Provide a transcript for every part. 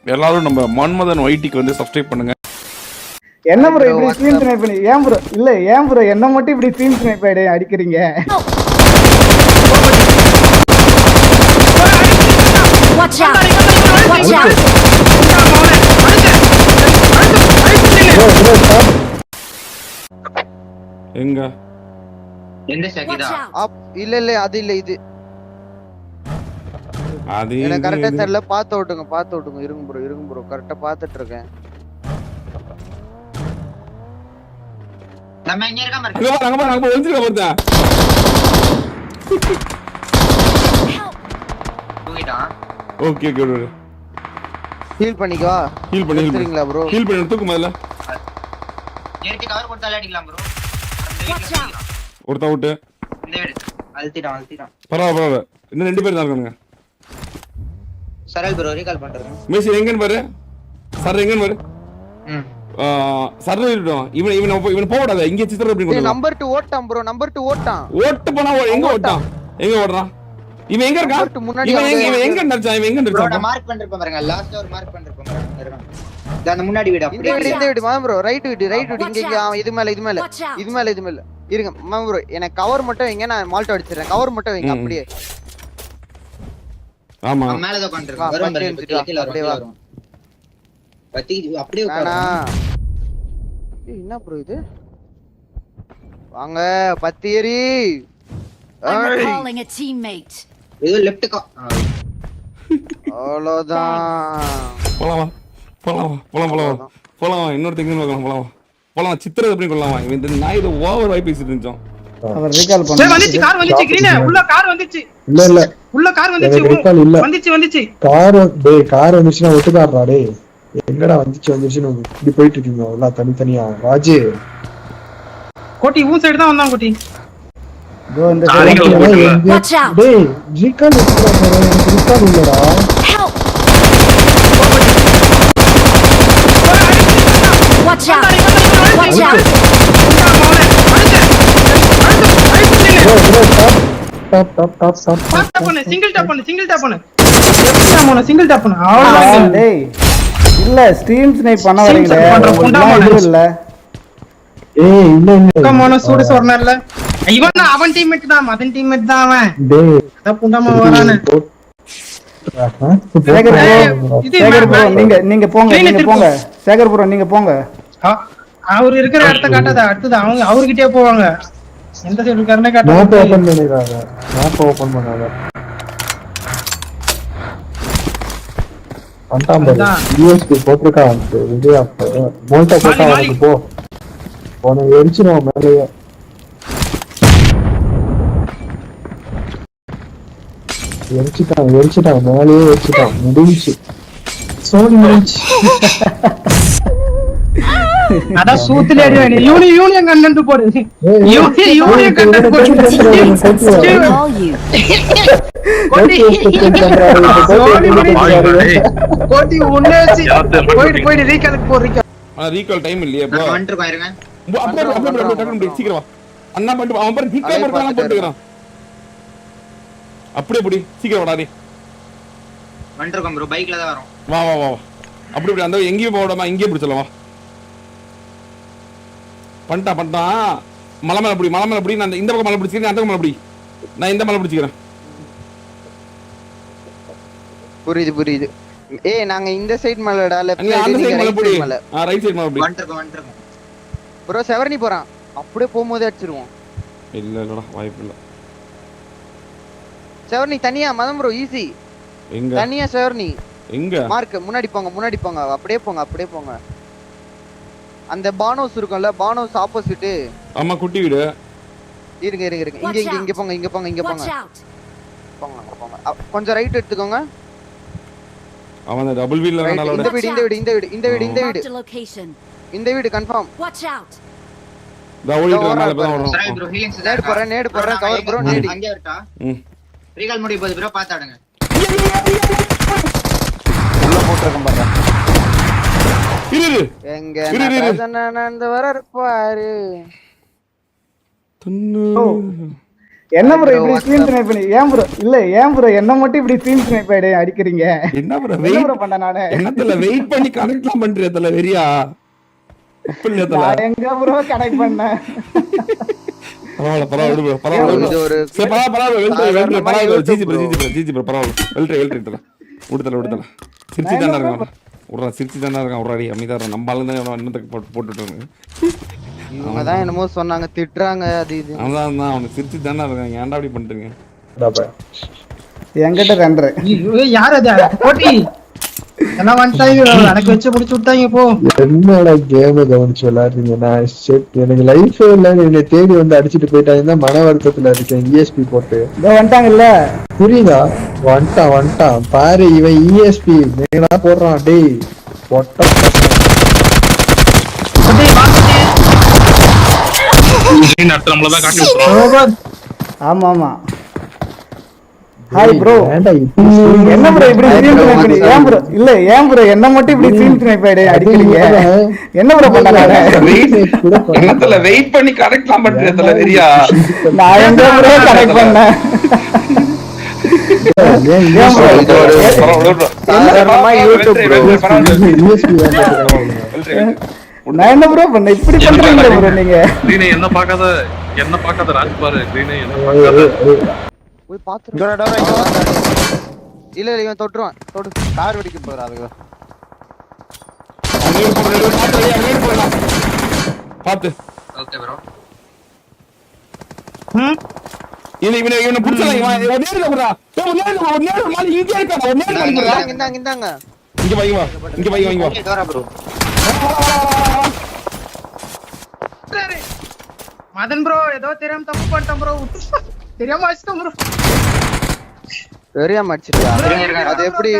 எல்லாரும் நம்ம மன்மதன் ஒய்டிக்கு வந்து சப்ஸ்கிரைப் பண்ணுங்க. என்ன ப்ரோ இப்படி ஸ்ட்ரீம் ஸ்னைப் பண்ணி ஏன் ப்ரோ இல்ல ஏன் ப்ரோ என்ன மட்டும் இப்படி ஸ்ட்ரீம் ஸ்னைப் அடிக்கிறீங்க? Watch out! Watch out! எங்க எந்த ஷாக்கிதா இல்ல அது இல்ல இது அது எனக்கு கரெக்ட்டா தெரியல. பாத்து ஓட்டுங்க இருங்க ப்ரோ கரெக்ட்டா பாத்துட்டு இருக்கேன். நம்ம எங்க இருக்க மாதிரி அங்க வந்துருக்க போறதா தூங்கிட்டான். ஓகே ஓகே ஹீல் பண்ணிக்கோ. ஹீல் பண்ணிடுறீங்களா ப்ரோ? ஹீல் பண்ணி தூக்கு முதல்ல. ஏர்க்கு கவர் போட்டு அடிக்கலாம் ப்ரோ. ஒருத்த அவுட். இந்த வீடு அழுத்திட்டான். பரவாயில்லை இன்னும் 2 பேர் தான் இருக்காங்க. சரல் ப்ரோ ரீகால் பண்றேன். மேசி எங்கன்னு பாரு. சார் எங்கன்னு பாரு. சார் இருக்கட்டும். இவன் போடாத. இங்க சித்திர எப்படி கொண்டு நம்பர் 2 ஓட்டான் ப்ரோ. நம்பர் 2 ஓட்டான். ஓட்டு போனா எங்க ஓட்டான்? எங்க ஓடுறான்? இவன் எங்க இருக்கான்? முன்னாடி இவன் எங்க நடிச்சான்? இவன் எங்க நடிச்சான்? நான் மார்க் பண்ணிருப்பேன் பாருங்க. லாஸ்ட் ஒரு மார்க் பண்ணிருப்பேன் பாருங்க. இருக்கான். அந்த முன்னாடி வீடு அப்படியே இந்த வீடு மாம் ப்ரோ. ரைட் வீடு இங்க இது மேல இருங்க மாம் ப்ரோ. எனக்கு கவர் மட்டும் வைங்க. நான் மால்ட் அடிச்சிரேன். கவர் மட்டும் வைங்க அப்படியே. ஆமா மேல தான் உட்கார்ந்திருக்கான். வரும் பாருங்க. அப்படியே வரும். பத்தி அப்படியே உட்காரு. என்ன ப்ரோ இது? வாங்க பத்தியரி. I'm calling a teammate. இது லெஃப்ட் கா. அவ்வளவுதான். போலாம் இன்னொரு திங்கு பார்க்கலாம். போலாம் சித்திர எப்படி கொள்ளலாமா? இந்த நாய் இது ஓவர் வாய் பேசிட்டு இருந்தோம். அவர் ரீகால் பண்ணு. வந்துச்சு கார் வந்துச்சு கிரீன் உள்ள கார் வந்துச்சு. இல்ல உள்ள கார் வந்துச்சு. வந்துச்சு கார் வந்துச்சுனா ஒட்டுக்காரடா டேய். எங்கடா வந்துச்சுன்னு இப்படி போயிட்டு இருக்கீங்க எல்லாம் தனித்தனியா. ராஜே கோட்டி ஊ சைடு தான் வந்தான் கோட்டி. ப்ரோ இந்த Watch out! டேய் ரீகால் எடுத்துடா ப்ரோ. எனக்கு ரீகால் இல்லடா. Help! Watch out! Watch out! Top பண்ணு. சிங்கிள் டாப் பண்ணு. சிங்கிள் டாப் பண்ணு. அவ்வளவுதான். டேய் இல்ல ஸ்ட்ரீம் ஸ்னைப் பண்ண வரீங்களே. இல்ல ஏய் இல்ல புண்டாமோன சூடு சொர்னர்ல. இவன் அவன் டீம்மேட் தான். மதன் டீம்மேட் தான் அவன். டேய் அத புண்டாமோ வரானே. சேகர் ப்ரோ நீங்க போங்க. சேகர் ப்ரோ நீங்க போங்க. அவர் இருக்கிற இடத்த காட்டாத. அடுத்து அவங்க அவர்கிட்டயே போவாங்க. எந்த சைடு இருக்காருன்னு காட்டாத. மேப் ஓபன் பண்ணாத. அண்டாம்பர் யூஎஸ்பி போட்டுருக்கான். விஜய் அப்ப மோல்டா போட்டா வந்து போ. போன எரிச்சிரும் மேலயே. எரிச்சிட்டான் மேலயே எரிச்சிட்டான். முடிஞ்சு சோனி முடிஞ்சு. அட சூத்துல அடி வேணி. யூனியன் கண்டென்ட் போடு. யூனியன் கண்டென்ட் போடு. Call you. கோட்டி உன்னேச்சி போய் ரீகாலுக்கு போ. ரீகால் டைம் இல்லையே ப்ரோ. வந்துருக்கோம் இருங்க. அப்படியே சீக்கிரம் வா. அண்ணா பண்ணிட்டு அவன் பாரு ரீகால் பண்றான் போட்டுக்கறான். அப்படியே புடி சீக்கிரம் வாடா. வந்துருக்கோம் ப்ரோ. பைக்ல தான் வரோம். வா. அப்படியே அந்த எங்கேயும் போடாம இங்கேயே பிடிச்சலாம். வா பண்ணிட்டா மலை மேல பிடி. நான் இந்த பக்கம் மலை பிடிச்சிக்கிறேன். அந்த பக்கம் மலை பிடி. நான் இந்த மலை பிடிச்சிக்கிறேன். புரியுது. ஏய் நாங்க இந்த சைடு மலைடா. லெஃப்ட் சைடு அந்த சைடு மலை பிடி. ரைட் சைடு மலை பிடி. வந்துருக்கோம். ப்ரோ செவர்னி போறான். அப்படியே போகும்போது அடிச்சிருவோம். இல்லடா வாய்ப்பு இல்ல. செவர்னி தனியா மதம் ப்ரோ ஈஸி. எங்க தனியா செவர்னி எங்க? மார்க் முன்னாடி போங்க. அப்படியே போங்க. அந்த பானோஸ் இருக்கும்ல. பானோஸ் ஆப்போசிட். ஆமா குட்டி வீடு. இருங்க. இங்க போங்க. Watch out! போங்க. கொஞ்சம் ரைட் எடுத்துக்கோங்க. அவன் டபுள் வீல்ல வரனால இந்த வீடு. Marked a location. இந்த வீடு கன்ஃபார்ம். Watch out! டபுள் மேல போறோம். சரல் ப்ரோ ஹீலிங் நேடு போறேன் கவர் ப்ரோ. நேடு அங்க வரட்டா. ரீகால் முடிய போகுது ப்ரோ. பாத்தாடுங்க. உள்ள போட்டுறேன் பாருங்க. இரு எங்க நடந்து வர பாரு. என்ன ப்ரோ இப்படி ஸ்ட்ரீம் ஸ்னைப் பண்ணி ஏன் ப்ரோ இல்ல ஏன் ப்ரோ என்ன மட்டும் இப்படி ஸ்ட்ரீம் ஸ்னைப் அடிக்கிறீங்க என்ன ப்ரோ என்ன வெயிட் ப்ரோ பண்ண நானு என்னத்துல வெயிட் பண்ணி கனெக்ட்லாம் பண்றியா தல வெறியா உப்புல தல நான் எங்க ப்ரோ கனெக்ட் பண்ணேன் பரவாயில்ல bro பரவாயில்ல இது ஒரு சரி பரவாயில்ல சாதாரணமா பரவாயில்ல ஜிஜி YouTube bro பரவாயில்ல வெல்ட்ரி விடுதல சிரிச்சி தான இருக்கான் உடறா சிரிச்சி தான இருக்கான் உடறாடி அமிதா நம்ம ஆளு தான் இன்னத்துக்கு போட்டுட்டாங்க இவங்க தான் என்னமோ சொன்னாங்க திட்டுறாங்க அது இது அதான் அவனுக்கு சிரிச்சி தானே இருக்கான் ஏன்டா அப்படி பண்றீங்க என்கிட்ட ரெண்டரை யார் அது போட்டி எல்லாம் வந்துட்டாங்க எனக்கு வச்சு முடிச்சு விட்டாங்க போ. என்னடா கேம கவனிச்சு விளையாடுறீங்க நான் எனக்கு லைஃபே இல்ல என்னை தேடி வந்து அடிச்சுட்டு போயிட்டாங்கன்னா மன வருத்தத்துல இருக்கேன் இஎஸ்பி போட்டு இதோ வந்துட்டாங்கல்ல புரியுதா வந்துட்டான் பாரு இவன் இஎஸ்பி மேலா போடுறான் டேய் பொட்ட ஆமா ஆமா ஹாய் ப்ரோ ஏன்டா என்ன ப்ரோ இப்படி ஸ்ட்ரீம் ஸ்னைப் பண்ணி ஏன் ப்ரோ இல்ல ஏன் ப்ரோ என்ன மட்டும் இப்படி ஸ்ட்ரீம் ஸ்னைப் அடிக்கிறீங்க என்ன ப்ரோ பண்ண நானு என்னத்துல வெயிட் பண்ணி கனெக்ட்லாம் பண்றியா தல வெறியா நான் எங்க ப்ரோ கனெக்ட் பண்ணேன் சாதாரணமா யூடியூப் நான் என்ன ப்ரோ பண்ண இப்படி பண்றீங்களா ப்ரோ நீங்க என்ன பார்க்காத ராஜ் பாரு போய் பாத்து இல்ல இவன் தொட்டுருவான் கார் வெடிக்க போறா அதுக்கு பாத்து ஓகே ப்ரோ இவனை புடிச்சலாம் இவன் நேர்ல போறா ஒரு நேரம் மாலி இங்க இருக்கா ஒரு நேரம் இந்தாங்க இங்க வா தோரா ப்ரோ மதன் ப்ரோ ஏதோ தெரியாம தப்பு பண்ணிட்டேன் ப்ரோ தெரியாம அடிச்சிட்டேன் ப்ரோ தெரியாம அடிச்சிட்டியா அது எப்படி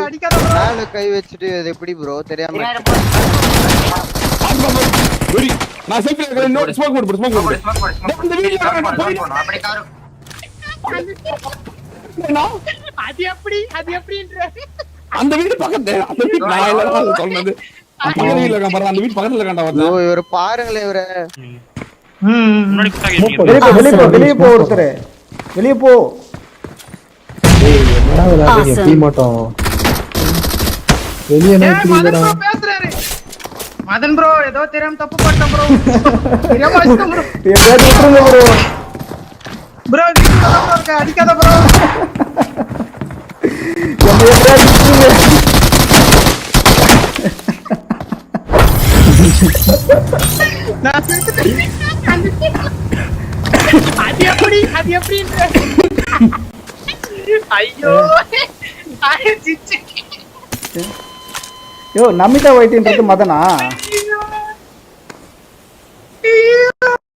மேல கை வச்சுட்டு அது எப்படி ப்ரோ தெரியாம வெரி நான் சேஃப்ல நோட் ஸ்மோக் போடு இந்த வீடியோ அப்படி கவர் அது எப்படின்ற அந்த வீடு பக்கத்துல அந்த வீடு நான் இல்ல சொன்னது அந்த வீட்ல இருக்கான் பாரு அந்த வீட்டு பக்கத்துல இருக்கான்டா ஐயோ வந்து இவர பாருங்களே இவர வெளிய போ ஒருத்தர் வெளிய போ என்ன விளையாடுறீங்க டீ மட்டும் வெளியே மதன் ப்ரோ பேசுறாரு மதன் ப்ரோ ஏதோ தெரியாம தப்பு பண்ணிட்டேன் ப்ரோ தெரியாம அடிச்சிட்டேன் ப்ரோ ஏதாவது விட்டுருங்க ப்ரோ ப்ரோ வீட்டுல தான் இருக்க அடிக்காத ப்ரோ நான் செத்துட்டேன் அது எப்படின்ற ஐயோ யோ நமிதா வைட்டின்றது மதனா